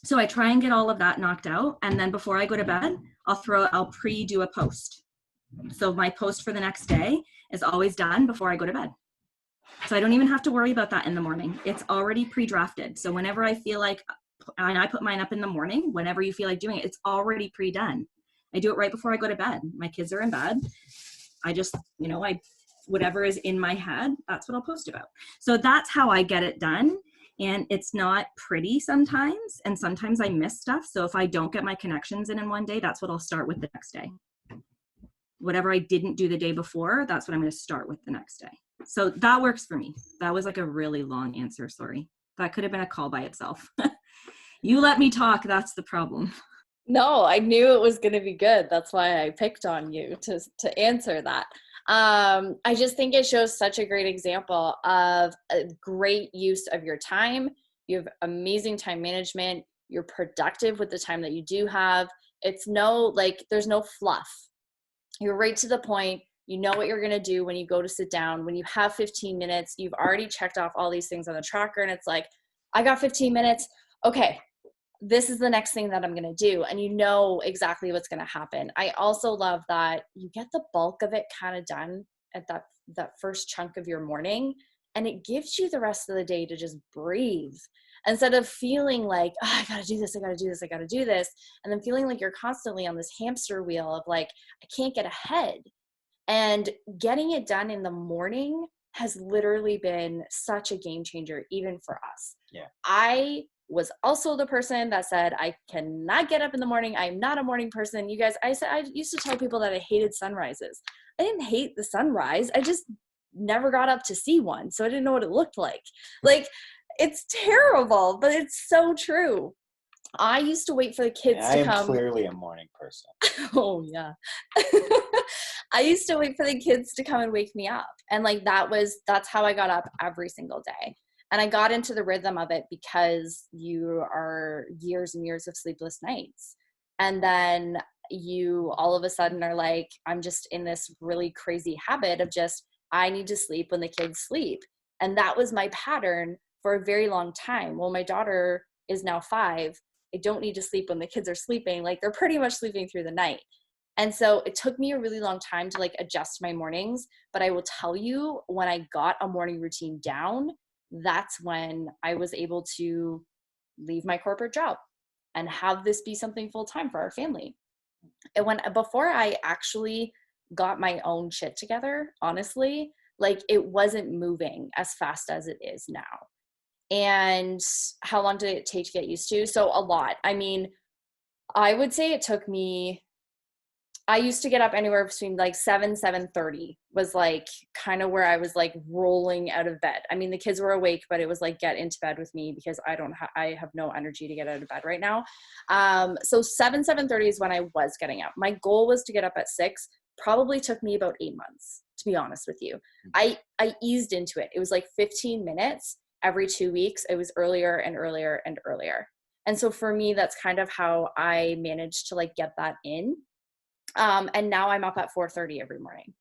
So I try and get all of that knocked out. And then before I go to bed, I'll pre-do a post. So my post for the next day is always done before I go to bed. So I don't even have to worry about that in the morning. It's already pre-drafted. So whenever I feel like, and I put mine up in the morning, whenever you feel like doing it, it's already pre-done. I do it right before I go to bed. My kids are in bed. I just, whatever is in my head, that's what I'll post about. So that's how I get it done. And it's not pretty sometimes. And sometimes I miss stuff. So if I don't get my connections in one day, that's what I'll start with the next day. Whatever I didn't do the day before, that's what I'm going to start with the next day. So that works for me. That was like a really long answer. Sorry. That could have been a call by itself. You let me talk. That's the problem. No, I knew it was going to be good. That's why I picked on you to answer that. I just think it shows such a great example of a great use of your time. You have amazing time management. You're productive with the time that you do have. It's there's no fluff. You're right to the point. You know what you're going to do when you go to sit down. When you have 15 minutes, you've already checked off all these things on the tracker, and it's like, I got 15 minutes. Okay, this is the next thing that I'm going to do. And you know exactly what's going to happen. I also love that you get the bulk of it kind of done at that first chunk of your morning, and it gives you the rest of the day to just breathe instead of feeling like, oh, I got to do this, I got to do this, I got to do this. And then feeling like you're constantly on this hamster wheel of like, I can't get ahead. And getting it done in the morning has literally been such a game changer, even for us. Yeah. I was also the person that said, I cannot get up in the morning. I'm not a morning person. You guys, I used to tell people that I hated sunrises. I didn't hate the sunrise. I just never got up to see one. So I didn't know what it looked like. Like, it's terrible, but it's so true. I used to wait for the kids to come. I am clearly a morning person. Oh, yeah. I used to wait for the kids to come and wake me up. And that's how I got up every single day. And I got into the rhythm of it because you are years and years of sleepless nights. And then you all of a sudden are like, I'm just in this really crazy habit of just, I need to sleep when the kids sleep. And that was my pattern for a very long time. Well, my daughter is now 5. I don't need to sleep when the kids are sleeping. Like, they're pretty much sleeping through the night. And so it took me a really long time to adjust my mornings. But I will tell you, when I got a morning routine down, that's when I was able to leave my corporate job and have this be something full-time for our family. And before I actually got my own shit together, honestly, it wasn't moving as fast as it is now. And how long did it take to get used to? So a lot. I mean, I would say it took me, I used to get up anywhere between 7:30 was kind of where I was rolling out of bed. I mean, the kids were awake, but it was get into bed with me because I have no energy to get out of bed right now. So 7:30 is when I was getting up. My goal was to get up at 6, probably took me about 8 months, to be honest with you. I eased into it. It was 15 minutes every 2 weeks. It was earlier and earlier and earlier. And so for me, that's kind of how I managed to get that in. And now I'm up at 4:30 every morning.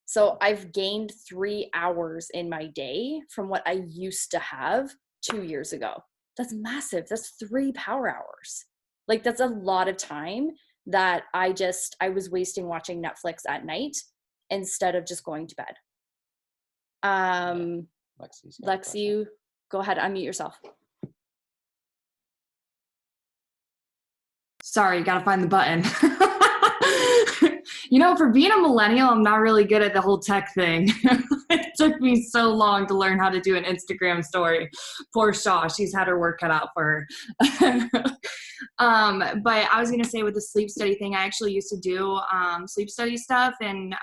So I've gained 3 hours in my day from what I used to have 2 years ago. That's massive. That's 3 power hours. That's a lot of time that I was wasting watching Netflix at night instead of just going to bed. Lexi, go ahead, unmute yourself. Sorry, gotta find the button. For being a millennial, I'm not really good at the whole tech thing. It took me so long to learn how to do an Instagram story. Poor Shaw, she's had her work cut out for her. But I was gonna say with the sleep study thing, I actually used to do sleep study stuff, and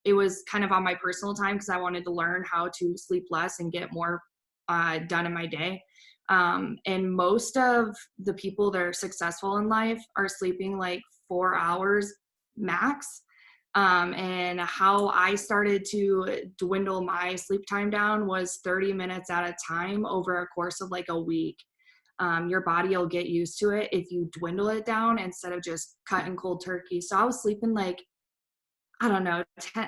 it was kind of on my personal time because I wanted to learn how to sleep less and get more done in my day. And most of the people that are successful in life are sleeping like 4 hours max. And how I started to dwindle my sleep time down was 30 minutes at a time over a course of like a week. Your body will get used to it if you dwindle it down instead of just cutting cold turkey. So I was sleeping like, I don't know,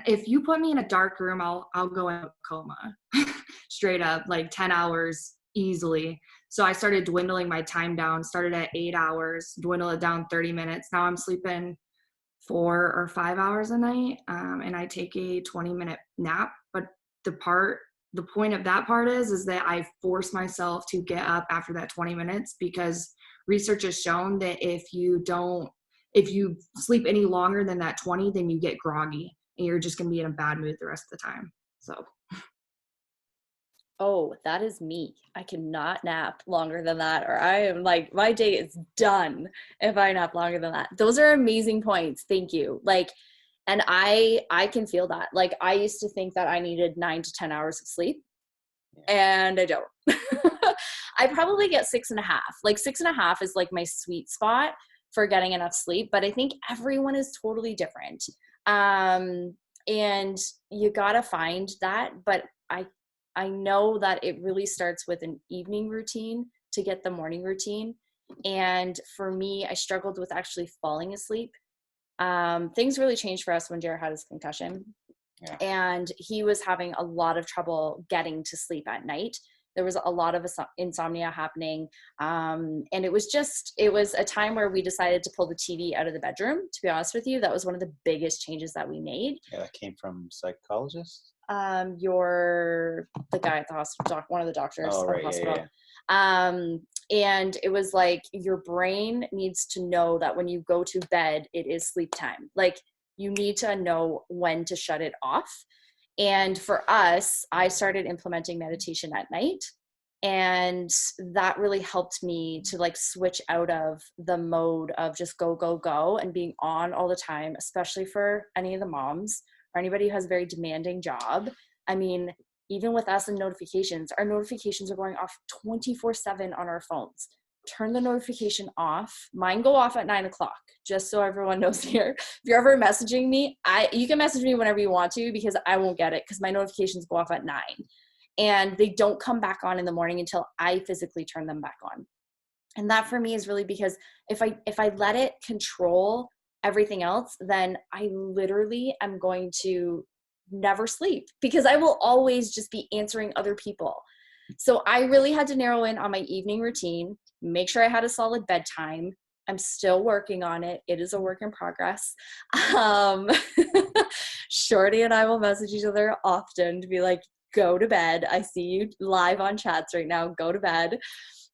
if you put me in a dark room, I'll go in a coma straight up, like 10 hours easily. So I started dwindling my time down, started at 8 hours, dwindle it down 30 minutes. Now I'm sleeping 4 or 5 hours a night, and I take a 20-minute nap. But the point of that part is that I force myself to get up after that 20 minutes, because research has shown that if you sleep any longer than that 20, then you get groggy and you're just going to be in a bad mood the rest of the time. So. Oh, that is me. I cannot nap longer than that, or I am like, my day is done if I nap longer than that. Those are amazing points. Thank you. Like, and I can feel that. Like, I used to think that I needed 9 to 10 hours of sleep, and I don't. I probably get 6.5. Like 6.5 is like my sweet spot for getting enough sleep, but I think everyone is totally different. And you gotta find that, but I know that it really starts with an evening routine to get the morning routine. And for me, I struggled with actually falling asleep. Things really changed for us when Jared had his concussion. Yeah. And he was having a lot of trouble getting to sleep at night. There was a lot of insomnia happening. And it was a time where we decided to pull the TV out of the bedroom, to be honest with you. That was one of the biggest changes that we made. Yeah, that came from psychologists? You're the guy at the hospital, one of the doctors at the hospital. Yeah. And it was like, your brain needs to know that when you go to bed, it is sleep time. Like, you need to know when to shut it off. And for us, I started implementing meditation at night, and that really helped me to like switch out of the mode of just go, go, go and being on all the time, especially for any of the moms or anybody who has a very demanding job. I mean, even with us and notifications, our notifications are going off 24/7 on our phones. Turn the notification off. Mine go off at 9 o'clock, just so everyone knows here. If you're ever messaging me, you can message me whenever you want to, because I won't get it, because my notifications go off at 9. And they don't come back on in the morning until I physically turn them back on. And that for me is really because if I let it control everything else, then I literally am going to never sleep, because I will always just be answering other people. So I really had to narrow in on my evening routine, make sure I had a solid bedtime. I'm still working on it. It is a work in progress. Shorty and I will message each other often to be like, go to bed. I see you live on chats right now. Go to bed.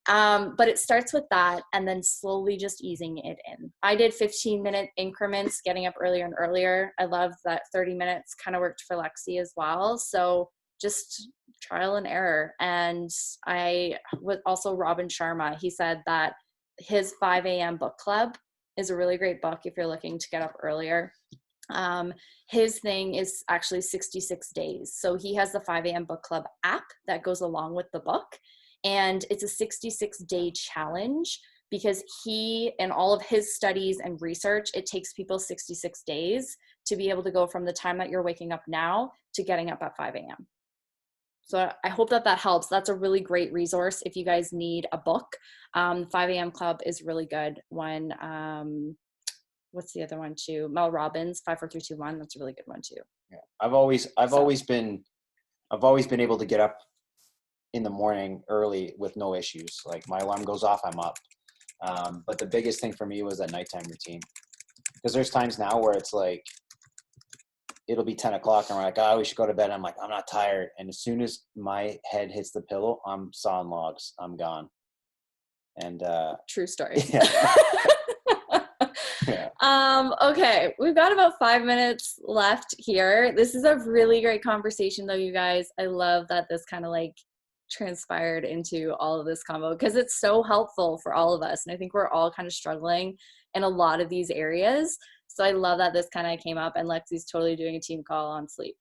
But it starts with that, and then slowly just easing it in. I did 15-minute increments, getting up earlier and earlier. I love that 30 minutes kind of worked for Lexi as well. So just trial and error. And I with also Robin Sharma, he said that his 5 a.m. book club is a really great book if you're looking to get up earlier. His thing is actually 66 days. So he has the 5 a.m. book club app that goes along with the book. And it's a 66-day challenge, because he and all of his studies and research, it takes people 66 days to be able to go from the time that you're waking up now to getting up at 5 a.m. So I hope that helps. That's a really great resource if you guys need a book. 5 a.m. Club is really good. One, what's the other one too? Mel Robbins, 5 4 3 2 1. That's a really good one too. Yeah, I've always been able to get up in the morning early with no issues. Like, my alarm goes off, I'm up. But the biggest thing for me was that nighttime routine, because there's times now where it's like, it'll be 10 o'clock and we're like, oh, we should go to bed. I'm like, I'm not tired. And as soon as my head hits the pillow, I'm sawing logs. I'm gone. And true story. Yeah. Yeah. Okay, we've got about 5 minutes left here. This is a really great conversation though, you guys. I love that this kind of like transpired into all of this combo, because it's so helpful for all of us. And I think we're all kind of struggling in a lot of these areas. So I love that this kind of came up, and Lexi's totally doing a team call on sleep.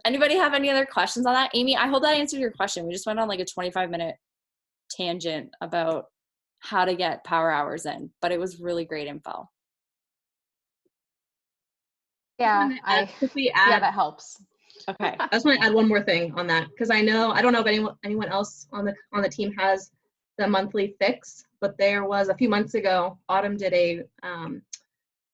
Anybody have any other questions on that? Amy, I hope that answered your question. We just went on like a 25-minute tangent about how to get power hours in, but it was really great info. Yeah, yeah, that helps. Okay. I just want to add one more thing on that, because I don't know if anyone else on the team has the monthly fix, but there was a few months ago, Autumn did a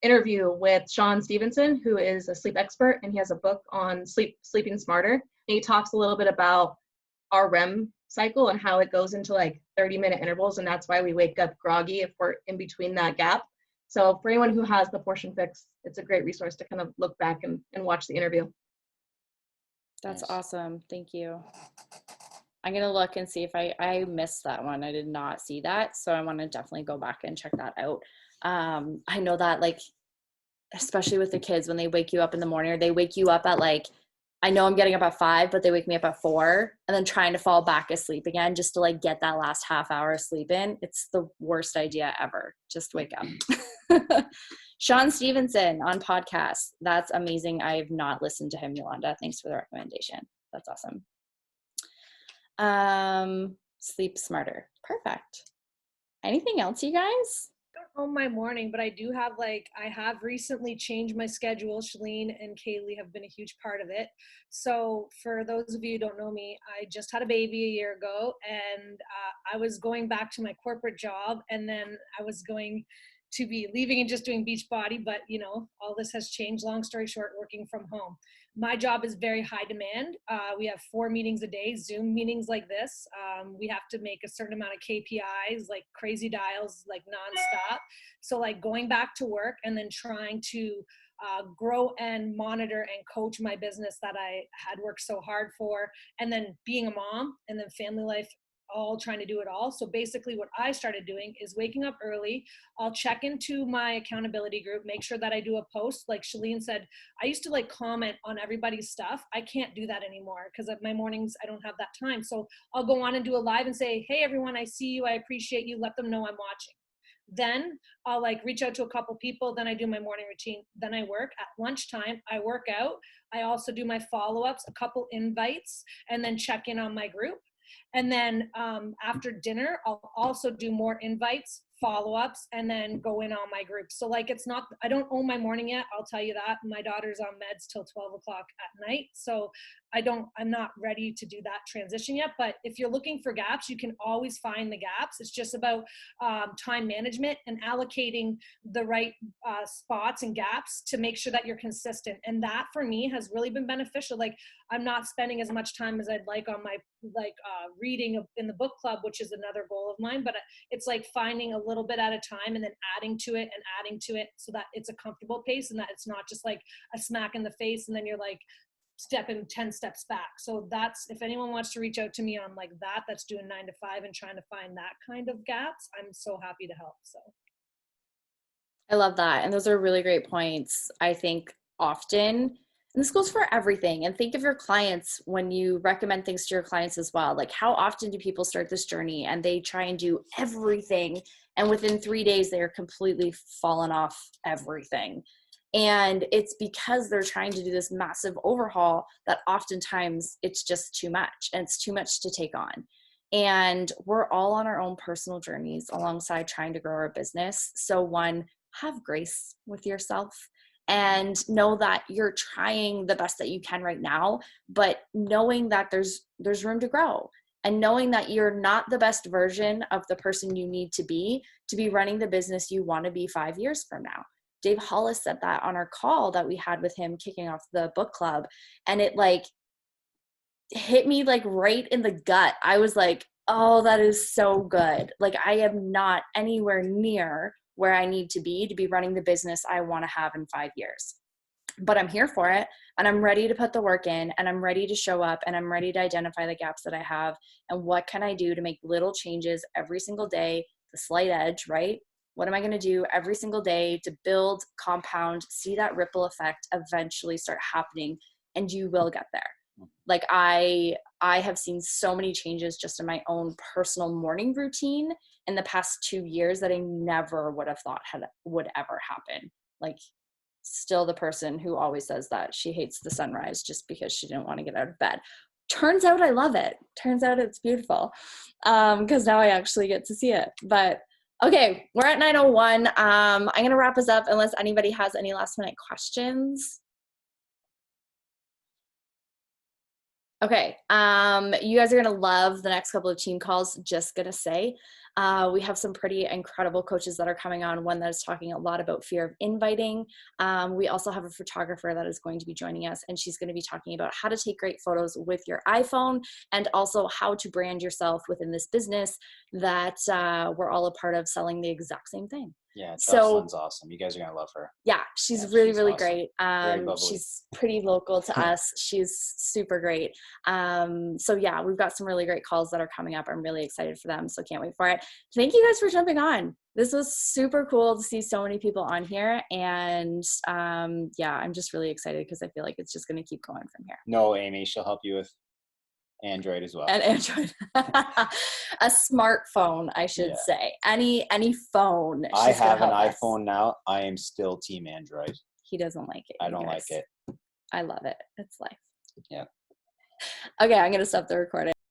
interview with Sean Stevenson, who is a sleep expert, and he has a book on sleeping smarter. And he talks a little bit about our REM cycle and how it goes into like 30-minute intervals, and that's why we wake up groggy if we're in between that gap. So for anyone who has the Portion Fix, it's a great resource to kind of look back and watch the interview. That's awesome. Thank you. I'm going to look and see if I missed that one. I did not see that. So I want to definitely go back and check that out. I know that, like, especially with the kids, when they wake you up in the morning, or they wake you up at like, I know I'm getting up at 5, but they wake me up at 4, and then trying to fall back asleep again just to like get that last half hour of sleep in. It's the worst idea ever. Just wake up. Sean Stevenson on podcast. That's amazing. I have not listened to him, Yolanda. Thanks for the recommendation. That's awesome. Sleep smarter. Perfect. Anything else, you guys? On my morning, but I have recently changed my schedule. Shalene and Kaylee have been a huge part of it. So for those of you who don't know me, I just had a baby a year ago, and I was going back to my corporate job, and then I was going to be leaving and just doing Beachbody, but you know, all this has changed. Long story short, working from home. My job is very high demand. We have 4 meetings a day, Zoom meetings like this. We have to make a certain amount of KPIs, like crazy dials, like nonstop. So like going back to work and then trying to grow and monitor and coach my business that I had worked so hard for, and then being a mom and then family life, all trying to do it all. So basically what I started doing is waking up early. I'll check into my accountability group, make sure that I do a post. Like Shalene said, I used to like comment on everybody's stuff. I can't do that anymore because at my mornings, I don't have that time. So I'll go on and do a live and say, hey, everyone, I see you. I appreciate you. Let them know I'm watching. Then I'll like reach out to a couple people. Then I do my morning routine. Then I work. At lunchtime, I work out. I also do my follow-ups, a couple invites, and then check in on my group. And then after dinner, I'll also do more invites, follow-ups, and then go in on my group. So like, it's not, I don't own my morning yet. I'll tell you that. My daughter's on meds till 12 o'clock at night. So I'm not ready to do that transition yet. But if you're looking for gaps, you can always find the gaps. It's just about time management and allocating the right spots and gaps to make sure that you're consistent. And that for me has really been beneficial. Like, I'm not spending as much time as I'd like on my reading in the book club, which is another goal of mine, but it's like finding a little bit at a time and then adding to it so that it's a comfortable pace and that it's not just like a smack in the face and then you're like stepping 10 steps back. So that's, if anyone wants to reach out to me on like that's doing 9 to 5 and trying to find that kind of gaps, I'm so happy to help. So I love that. And those are really great points. I think often, and this goes for everything, and think of your clients when you recommend things to your clients as well. Like, how often do people start this journey and they try and do everything, and within 3 days they're completely fallen off everything? And it's because they're trying to do this massive overhaul that oftentimes it's just too much, and it's too much to take on. And we're all on our own personal journeys alongside trying to grow our business. So one, have grace with yourself and know that you're trying the best that you can right now, but knowing that there's room to grow, and knowing that you're not the best version of the person you need to be running the business you want to be 5 years from now. Dave Hollis said that on our call that we had with him kicking off the book club. And it like hit me like right in the gut. I was like, oh, that is so good. Like, I am not anywhere near where I need to be running the business I want to have in 5 years. But I'm here for it, and I'm ready to put the work in, and I'm ready to show up, and I'm ready to identify the gaps that I have, and what can I do to make little changes every single day, the slight edge, right? What am I going to do every single day to build, compound, see that ripple effect eventually start happening and you will get there. Like I have seen so many changes just in my own personal morning routine in the past 2 years that I never would have thought would ever happen. Like, still the person who always says that she hates the sunrise just because she didn't want to get out of bed. Turns out I love it. Turns out it's beautiful, because now I actually get to see it. But okay, we're at 9:01. I'm going to wrap us up unless anybody has any last minute questions. Okay, you guys are gonna love the next couple of team calls, just gonna say. We have some pretty incredible coaches that are coming on, one that is talking a lot about fear of inviting. We also have a photographer that is going to be joining us, and she's gonna be talking about how to take great photos with your iPhone, and also how to brand yourself within this business that we're all a part of, selling the exact same thing. Yeah, So- Jocelyn's awesome. You guys are gonna love her. Yeah, she's Yeah, really, she's really awesome. great. Very bubbly. She's pretty local to us. She's super great. So yeah, we've got some really great calls that are coming up. I'm really excited for them, so can't wait for it. Thank you guys for jumping on. This was super cool to see so many people on here, and yeah, I'm just really excited because I feel like it's just going to keep going from here. No, Amy, she'll help you with Android as well. And Android, a smartphone, I should Yeah. say. Any phone. I she's gonna have an help us. iPhone now. I am still team Android. He doesn't like it. I you don't like guys. it. I love it. It's life. Yeah. Okay, I'm going to stop the recording.